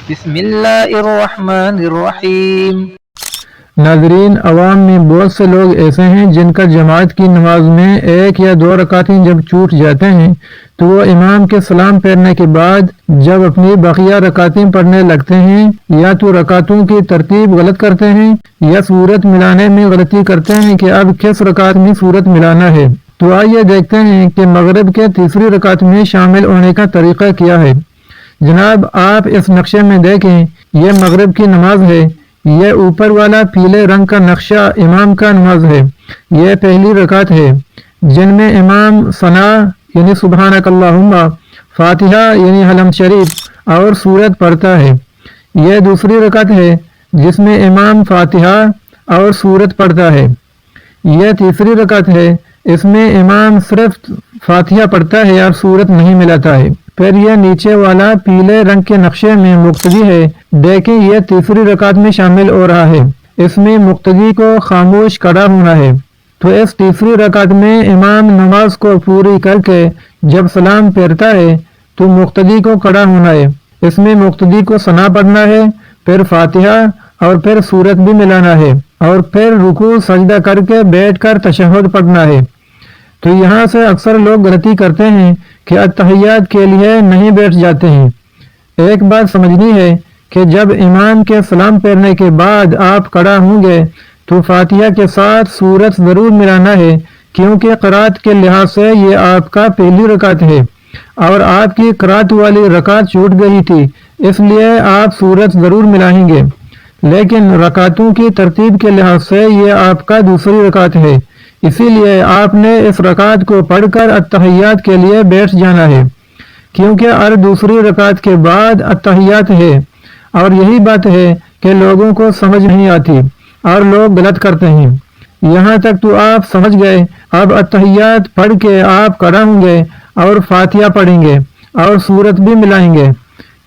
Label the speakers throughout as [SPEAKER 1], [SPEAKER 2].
[SPEAKER 1] بسم اللہ الرحمن الرحیم۔
[SPEAKER 2] ناظرین، عوام میں بہت سے لوگ ایسے ہیں جن کا جماعت کی نماز میں 1 یا 2 رکعتیں جب چھوٹ جاتے ہیں تو وہ امام کے سلام پھیرنے کے بعد جب اپنی بقیہ رکعتیں پڑھنے لگتے ہیں یا تو رکعتوں کی ترتیب غلط کرتے ہیں یا صورت ملانے میں غلطی کرتے ہیں کہ اب کس رکعت میں صورت ملانا ہے۔ تو آئیے دیکھتے ہیں کہ مغرب کے تیسری رکعت میں شامل ہونے کا طریقہ کیا ہے۔ جناب، آپ اس نقشے میں دیکھیں، یہ مغرب کی نماز ہے۔ یہ اوپر والا پیلے رنگ کا نقشہ امام کا نماز ہے۔ یہ پہلی رکعت ہے جن میں امام ثنا یعنی سبحانک اللہم، فاتحہ یعنی حمد شریف اور سورت پڑھتا ہے۔ یہ دوسری رکعت ہے جس میں امام فاتحہ اور سورت پڑھتا ہے۔ یہ تیسری رکعت ہے، اس میں امام صرف فاتحہ پڑھتا ہے اور سورت نہیں ملاتا ہے۔ پھر یہ نیچے والا پیلے رنگ کے نقشے میں مقتدی ہے۔ دیکھیں، یہ تیسری رکعت میں شامل ہو رہا ہے۔ اس میں مقتدی کو خاموش کھڑا ہونا ہے۔ تو اس تیسری رکعت میں امام نماز کو پوری کر کے جب سلام پھیرتا ہے تو مقتدی کو کھڑا ہونا ہے۔ اس میں مقتدی کو ثنا پڑھنا ہے، پھر فاتحہ اور پھر سورت بھی ملانا ہے، اور پھر رکوع سجدہ کر کے بیٹھ کر تشہد پڑھنا ہے۔ تو یہاں سے اکثر لوگ غلطی کرتے ہیں کہ اتحیات کے لیے نہیں بیٹھ جاتے ہیں۔ ایک بات سمجھنی ہے کہ جب امام کے سلام پھیرنے کے بعد آپ کھڑا ہوں گے تو فاتحہ کے ساتھ سورت ضرور ملانا ہے، کیونکہ قرات کے لحاظ سے یہ آپ کا پہلی رکعت ہے اور آپ کی قرات والی رکعت چھوٹ گئی تھی، اس لیے آپ سورت ضرور ملائیں گے۔ لیکن رکعتوں کی ترتیب کے لحاظ سے یہ آپ کا دوسری رکعت ہے، اسی لیے آپ نے اس رکعت کو پڑھ کر اتحیات کے لیے بیٹھ جانا ہے، کیونکہ ہر دوسری رکعت کے بعد اتحیات ہے۔ اور یہی بات ہے کہ لوگوں کو سمجھ نہیں آتی اور لوگ غلط کرتے ہیں۔ یہاں تک تو آپ سمجھ گئے۔ اب اتحیات پڑھ کے آپ کھڑا ہوں گے اور فاتحہ پڑھیں گے اور سورت بھی ملائیں گے،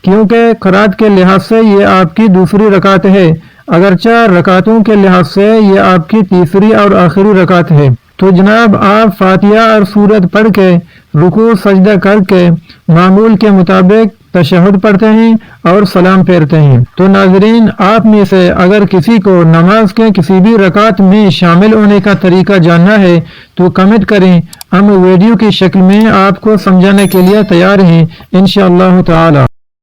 [SPEAKER 2] کیونکہ قرات کے لحاظ سے یہ آپ کی دوسری رکعت ہے، اگرچہ رکعتوں کے لحاظ سے یہ آپ کی تیسری اور آخری رکعت ہے۔ تو جناب، آپ فاتحہ اور سورت پڑھ کے رکوع سجدہ کر کے معمول کے مطابق تشہد پڑھتے ہیں اور سلام پھیرتے ہیں۔ تو ناظرین، آپ میں سے اگر کسی کو نماز کے کسی بھی رکعت میں شامل ہونے کا طریقہ جاننا ہے تو کمنٹ کریں، ہم ویڈیو کی شکل میں آپ کو سمجھانے کے لیے تیار ہیں انشاءاللہ تعالی۔